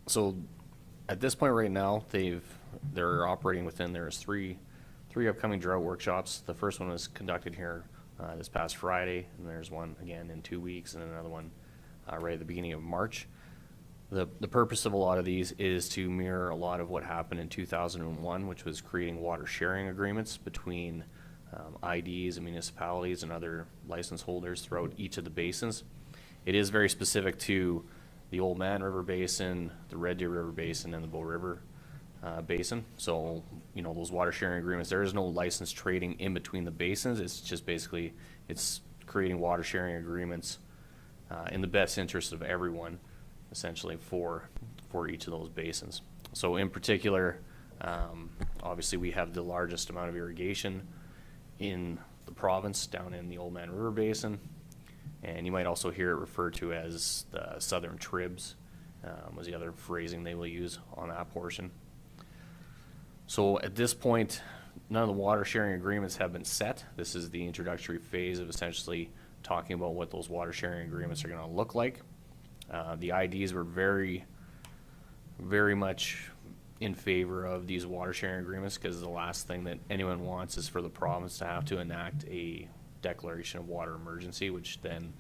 So at this point right now, they're operating within, there's three upcoming drought workshops. The first one was conducted here this past Friday, and there's one again in 2 weeks, and another one right at the beginning of March. The purpose of a lot of these is to mirror a lot of what happened in 2001, which was creating water sharing agreements between IDs and municipalities and other license holders throughout each of the basins. It is very specific to the Old Man River Basin, the Red Deer River Basin, and the Bow River Basin. So, you know, those water sharing agreements, there is no license trading in between the basins. It's just basically, it's creating water sharing agreements in the best interest of everyone, essentially, for each of those basins. So in particular, obviously we have the largest amount of irrigation in the province down in the Old Man River Basin. And you might also hear it referred to as the Southern Tribs, was the other phrasing they will use on that portion. So at this point, none of the water sharing agreements have been set. This is the introductory phase of essentially talking about what those water sharing agreements are going to look like. The IDs were very, very much in favor of these water sharing agreements because the last thing that anyone wants is for the province to have to enact a declaration of water emergency, which then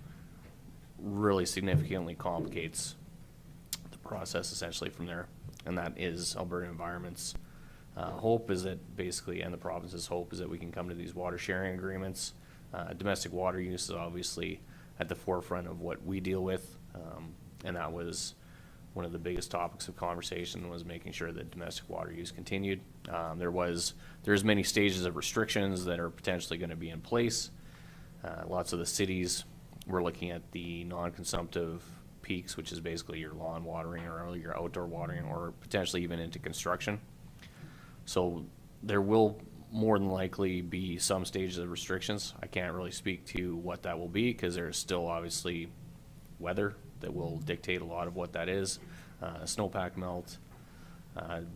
really significantly complicates the process essentially from there. And that is Alberta Environment's hope is that basically, and the province's hope is that we can come to these water sharing agreements. Domestic water use is obviously at the forefront of what we deal with, and that was one of the biggest topics of conversation, was making sure that domestic water use continued. There's many stages of restrictions that are potentially going to be in place. Lots of the cities, we're looking at the non-consumptive peaks, which is basically your lawn watering or your outdoor watering, or potentially even into construction. So there will more than likely be some stages of restrictions. I can't really speak to what that will be because there's still obviously weather that will dictate a lot of what that is. Snowpack melt.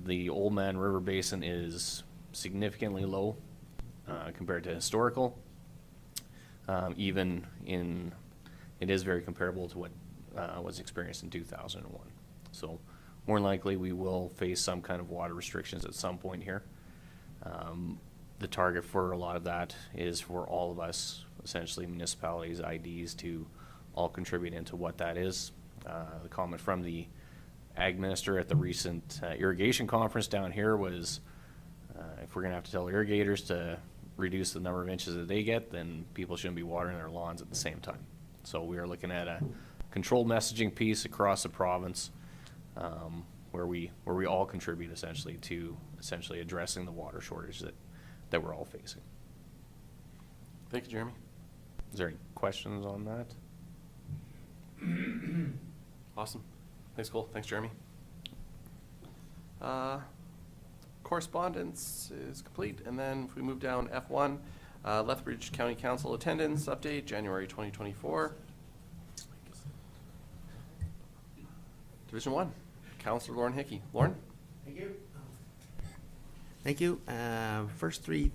The Old Man River Basin is significantly low compared to historical. It is very comparable to what was experienced in 2001. So more than likely we will face some kind of water restrictions at some point here. The target for a lot of that is for all of us, essentially municipalities, IDs, to all contribute into what that is. The comment from the Ag Minister at the recent irrigation conference down here was if we're going to have to tell irrigators to reduce the number of inches that they get, then people shouldn't be watering their lawns at the same time. So we are looking at a controlled messaging piece across the province where we all contribute essentially to addressing the water shortage that we're all facing. Thank you, Jeremy. Is there any questions on that? Awesome. Thanks, Cole. Thanks, Jeremy. Correspondence is complete, and then if we move down F1, Lethbridge County Council attendance update, January 2024. Division 1, Councillor Lauren Hickey. Lauren? Thank you. Thank you. First two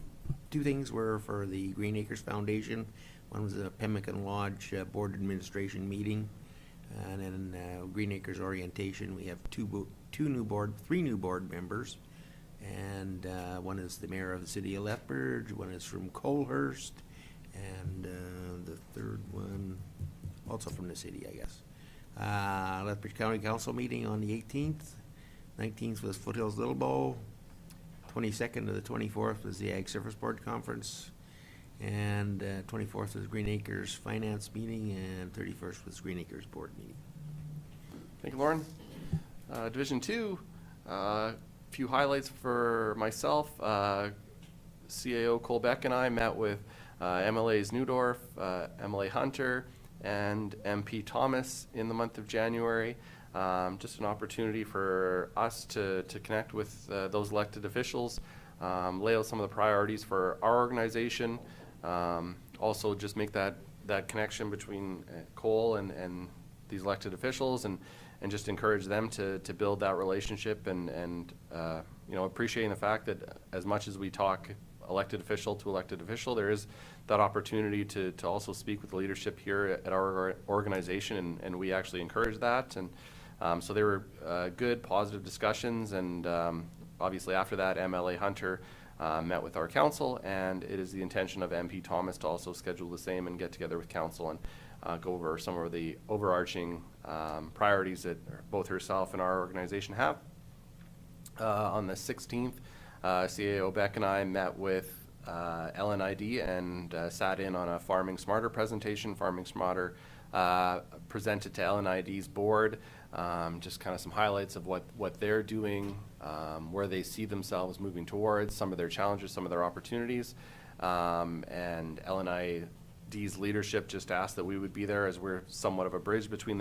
things were for the Green Acres Foundation. One was the Pemmican Lodge Board Administration meeting. And then Green Acres Orientation, we have three new board members. And one is the mayor of the city of Lethbridge, one is from Colehurst, and the third one, also from the city, I guess. Lethbridge County Council meeting on the 18th. 19th was Foothills Little Bow. 22nd to the 24th was the Ag Service Board Conference. And 24th was Green Acres Finance meeting, and 31st was Green Acres Board meeting. Thank you, Lauren. Division 2, few highlights for myself. CAO Cole Beck and I met with MLAs Newdorf, MLA Hunter, and MP Thomas in the month of January. Just an opportunity for us to connect with those elected officials, lay out some of the priorities for our organization, also just make that connection between Cole and these elected officials, and just encourage them to build that relationship, and you know, appreciating the fact that as much as we talk elected official to elected official, there is that opportunity to also speak with the leadership here at our organization, and we actually encourage that. And so they were good, positive discussions, and obviously after that, MLA Hunter met with our council, and it is the intention of MP Thomas to also schedule the same and get together with council and go over some of the overarching priorities that both herself and our organization have. On the 16th, CAO Beck and I met with LNID and sat in on a Farming Smarter presentation. Farming Smarter presented to LNID's board just kind of some highlights of what they're doing, where they see themselves moving towards, some of their challenges, some of their opportunities. And LNID's leadership just asked that we would be there, as we're somewhat of a bridge between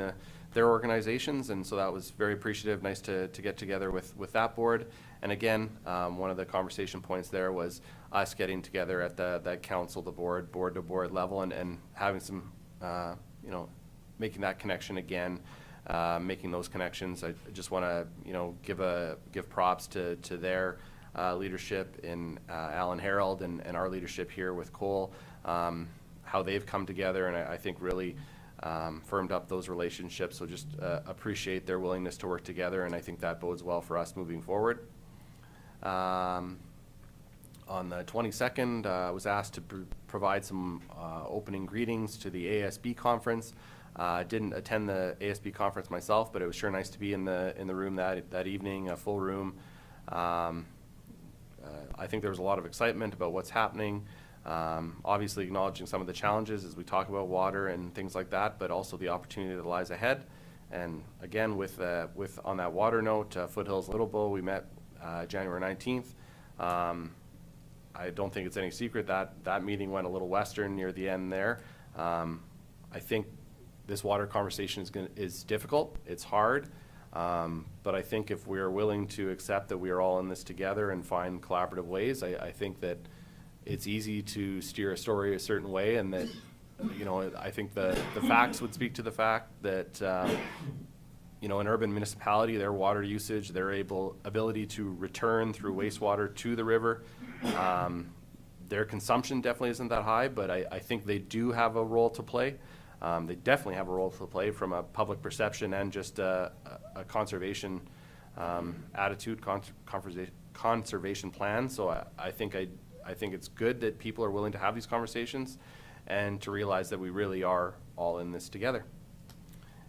their organizations, and so that was very appreciative. Nice to get together with that board. And again, one of the conversation points there was us getting together at that council, the board to board level, and having some, you know, making that connection again, making those connections. I just want to, you know, give props to their leadership in Alan Harold and our leadership here with Cole, how they've come together, and I think really firmed up those relationships. So just appreciate their willingness to work together, and I think that bodes well for us moving forward. On the 22nd, I was asked to provide some opening greetings to the ASB conference. Didn't attend the ASB conference myself, but it was sure nice to be in the room that evening, a full room. I think there was a lot of excitement about what's happening. Obviously acknowledging some of the challenges as we talk about water and things like that, but also the opportunity that lies ahead. And again, with on that water note, Foothills Little Bow, we met January 19th. I don't think it's any secret that meeting went a little western near the end there. I think this water conversation is difficult. It's hard. But I think if we're willing to accept that we are all in this together and find collaborative ways, I think that it's easy to steer a story a certain way, and that, you know, I think the facts would speak to the fact that, you know, an urban municipality, their water usage, their ability to return through wastewater to the river, their consumption definitely isn't that high, but I think they do have a role to play. They definitely have a role to play from a public perception and just a conservation attitude, conservation plan. So I think it's good that people are willing to have these conversations and to realize that we really are all in this together.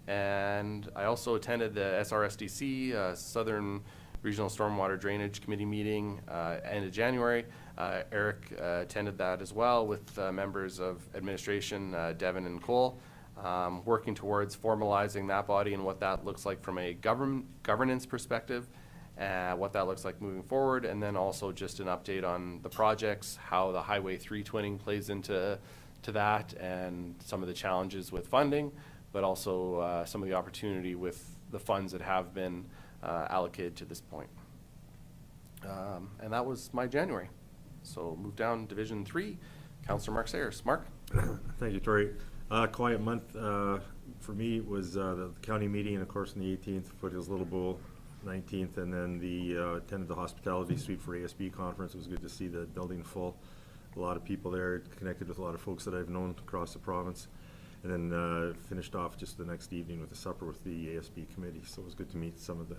And I also attended the SRSDC, Southern Regional Stormwater Drainage Committee meeting end of January. Eric attended that as well with members of administration, Devin and Cole, working towards formalizing that body and what that looks like from a governance perspective, what that looks like moving forward, and then also just an update on the projects, how the Highway 3 twinning plays into that, and some of the challenges with funding, but also some of the opportunity with the funds that have been allocated to this point. And that was my January. So move down Division 3, Councillor Mark Sayers. Mark? Thank you, Tori. Quiet month for me was the county meeting, and of course on the 18th, Foothills Little Bowl, 19th, and then attended the hospitality suite for ASB conference. It was good to see the building full. A lot of people there, connected with a lot of folks that I've known across the province. and then finished off just the next evening with a supper with the ASB committee. So it was good to meet some of the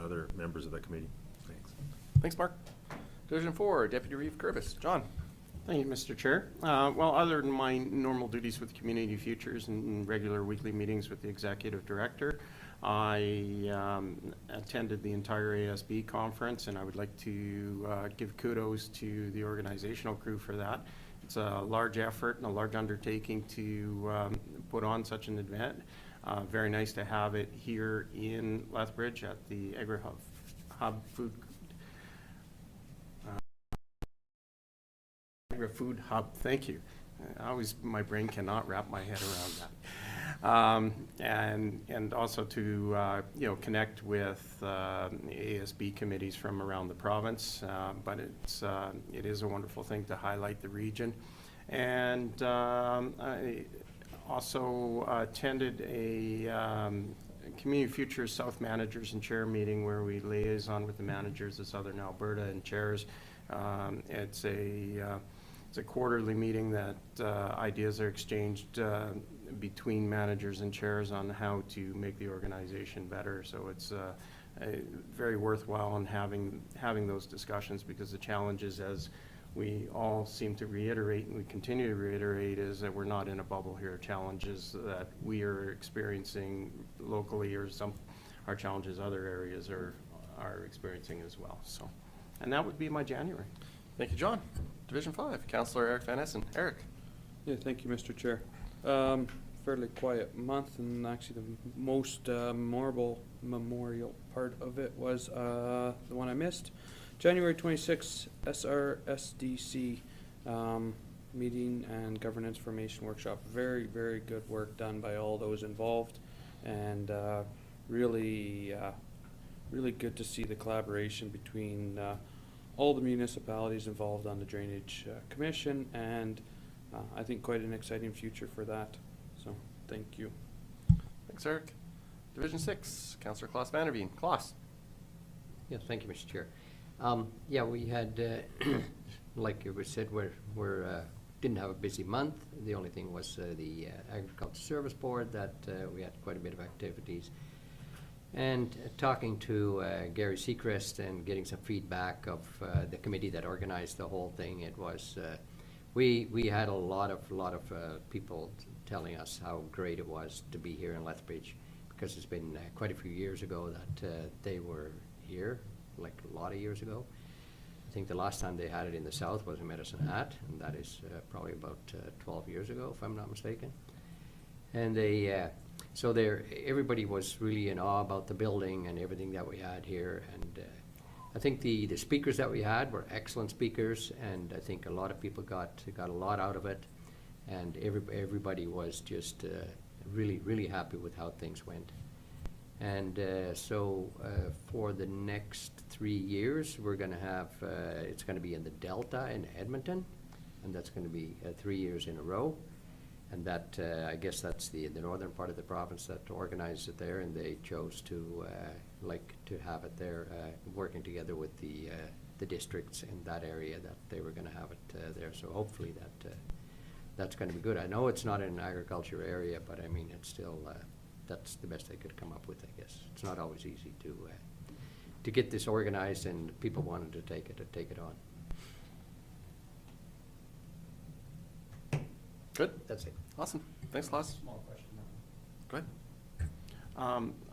other members of that committee. Thanks. Thanks, Mark. Division 4, Deputy Reeve Curbis. John. Thank you, Mr. Chair. Well, other than my normal duties with Community Futures and regular weekly meetings with the Executive Director, I attended the entire ASB conference, and I would like to give kudos to the organizational crew for that. It's a large effort and a large undertaking to put on such an event. Very nice to have it here in Lethbridge at the Agri-Hub Food Food Hub. Thank you. My brain cannot wrap my head around that. And also to connect with ASB committees from around the province. But it is a wonderful thing to highlight the region. And I also attended a Community Futures South Managers and Chair meeting where we liaison with the managers of Southern Alberta and chairs. It's a quarterly meeting that ideas are exchanged between managers and chairs on how to make the organization better. So it's very worthwhile in having those discussions, because the challenges, as we all seem to reiterate and we continue to reiterate, is that we're not in a bubble here. Challenges that we are experiencing locally, or our challenges other areas are experiencing as well. So, and that would be my January. Thank you, John. Division 5, Councillor Eric Van Essen. Eric. Yeah, thank you, Mr. Chair. Fairly quiet month, and actually the most memorial part of it was the one I missed. January 26th, SRSDC meeting and governance formation workshop. Very, very good work done by all those involved, and really good to see the collaboration between all the municipalities involved on the Drainage Commission, and I think quite an exciting future for that. So, thank you. Thanks, Eric. Division 6, Councillor Klaas Vanderveen. Klaas. Yeah, thank you, Mr. Chair. Yeah, we had, like it was said, we didn't have a busy month. The only thing was the Agriculture Service Board that we had quite a bit of activities. And talking to Gary Seacrest and getting some feedback of the committee that organized the whole thing, it was we had a lot of people telling us how great it was to be here in Lethbridge, because it's been quite a few years ago that they were here, like a lot of years ago. I think the last time they had it in the south was in Medicine Hat, and that is probably about 12 years ago, if I'm not mistaken. And they so everybody was really in awe about the building and everything that we had here. And I think the speakers that we had were excellent speakers, and I think a lot of people got a lot out of it. And everybody was just really, really happy with how things went. And so for the next 3 years, we're going to have, it's going to be in the Delta in Edmonton, and that's going to be 3 years in a row. And that, I guess that's the northern part of the province that organized it there, and they chose to have it there, working together with the districts in that area, that they were going to have it there. So hopefully that's going to be good. I know it's not in an agriculture area, but I mean, it's still, that's the best they could come up with, I guess. It's not always easy to get this organized, and people wanted to take it on. Good. That's it. Awesome. Thanks, Klaas. Small question. Go ahead.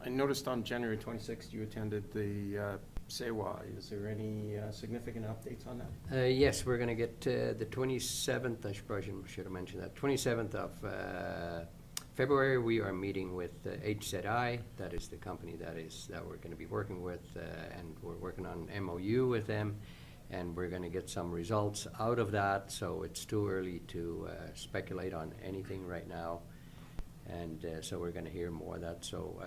I noticed on January 26th you attended the SEWA. Is there any significant updates on that? Yes, we're going to get the 27th, I should have mentioned that, 27th of February, we are meeting with HZI. That is the company that we're going to be working with, and we're working on an MOU with them, and we're going to get some results out of that. So it's too early to speculate on anything right now, and so we're going to hear more of that. So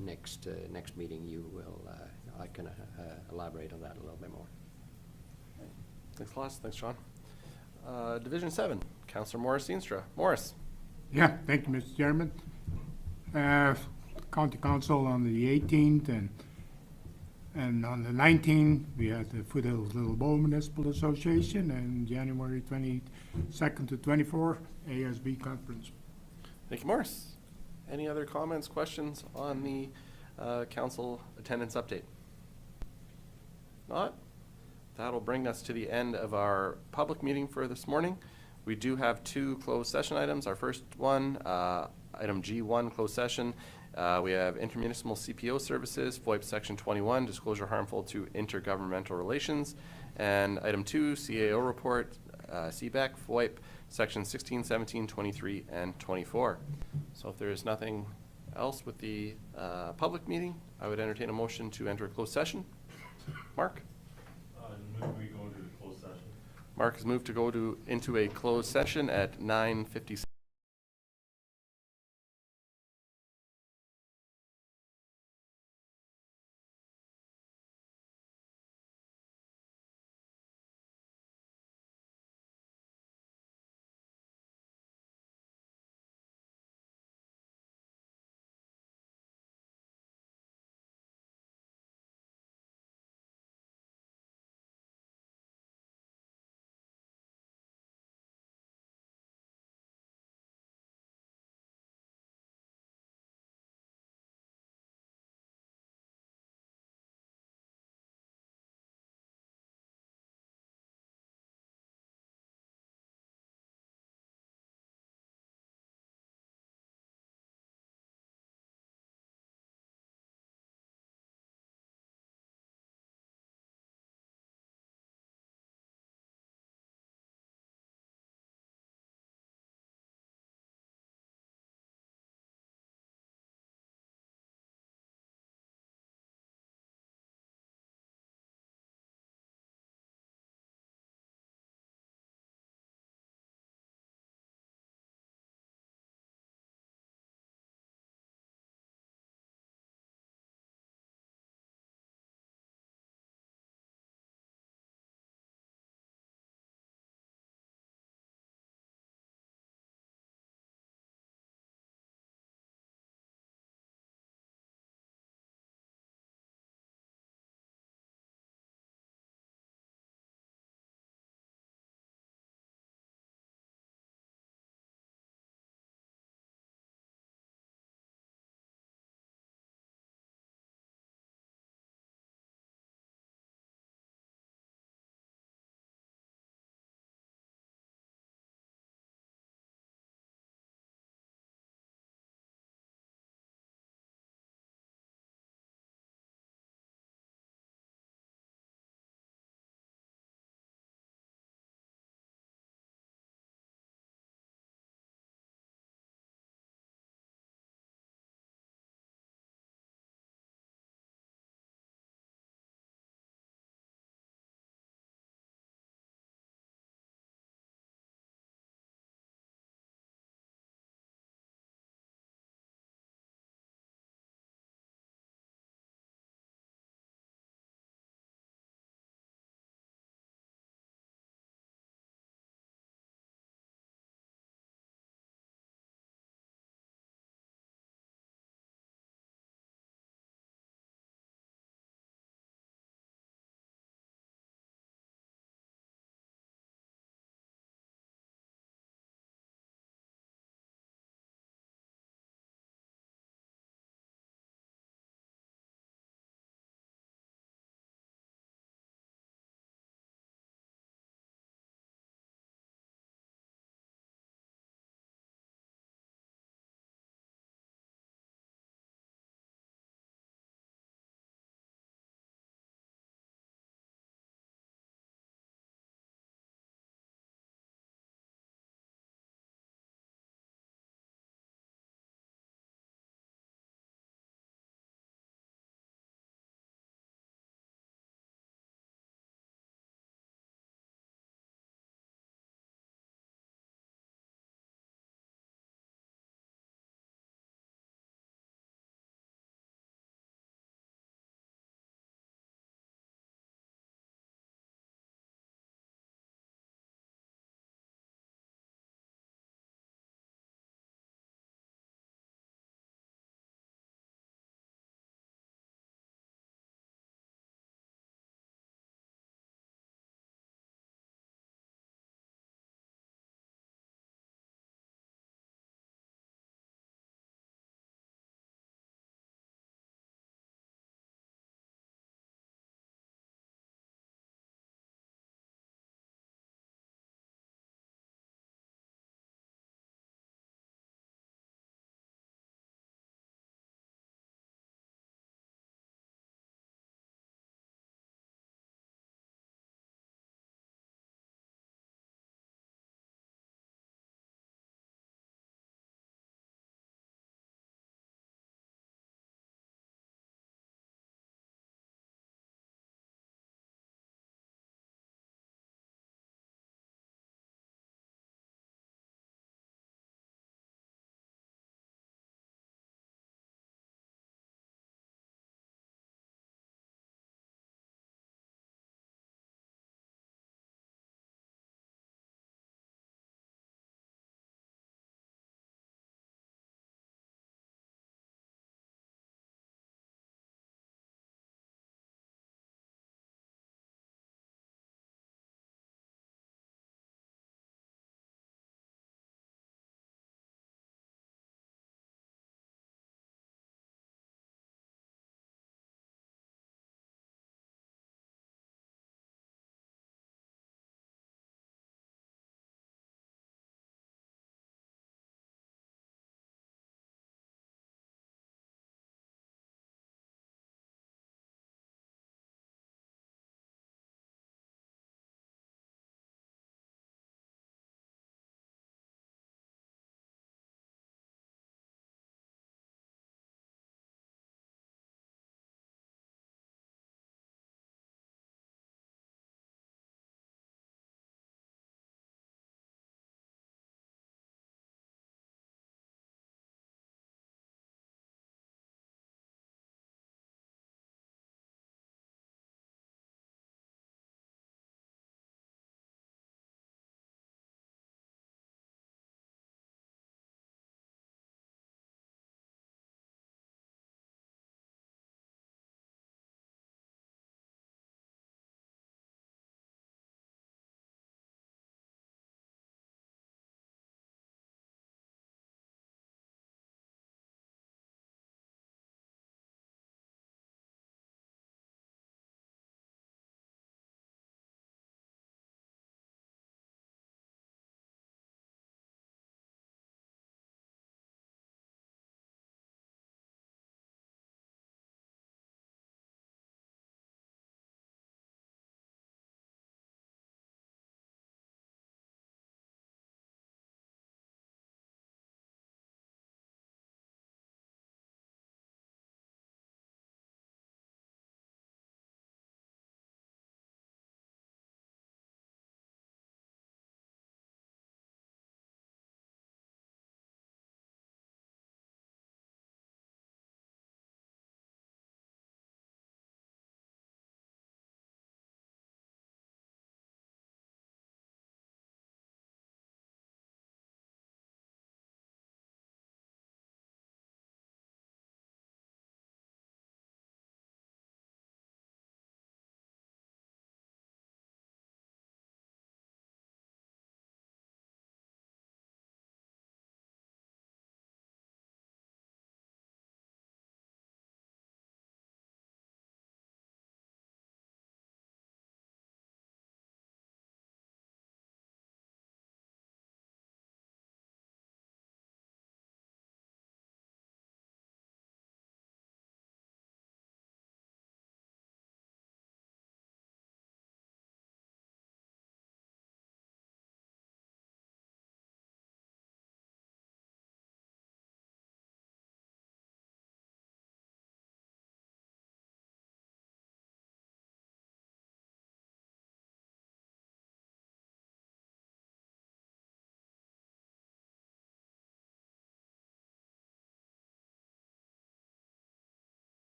next meeting, I can elaborate on that a little bit more. Thanks, Klaas. Thanks, John. Division 7, Councillor Morris Eenstra. Morris. Yeah, thank you, Mr. Chairman. County Council on the 18th, and on the 19th, we had the Foothills Little Bow Municipal Association, and January 22nd to 24th, ASB conference. Thank you, Morris. Any other comments, questions on the council attendance update? Not? That'll bring us to the end of our public meeting for this morning. We do have 2 closed session items. Our first one, item G1, closed session. We have intermunicipal CPO services, FOIP section 21, disclosure harmful to intergovernmental relations. And item 2, CAO report, CBEC, FOIP section 16, 17, 23, and 24. So if there is nothing else with the public meeting, I would entertain a motion to enter a closed session. Mark? Move we go into the closed session. Mark has moved to go into a closed session at 9:57.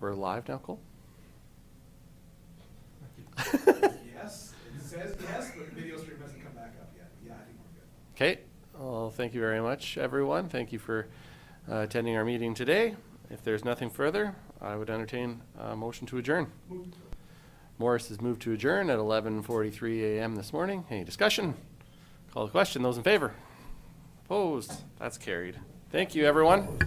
We're live now, Cole? Yes, it says yes, but the video stream hasn't come back up yet. Yeah, I think we're good. Okay, well, thank you very much, everyone. Thank you for attending our meeting today. If there's nothing further, I would entertain a motion to adjourn. Morris has moved to adjourn at 11:43 a.m. this morning. Any discussion? Call the question. Those in favor? Opposed? That's carried. Thank you, everyone.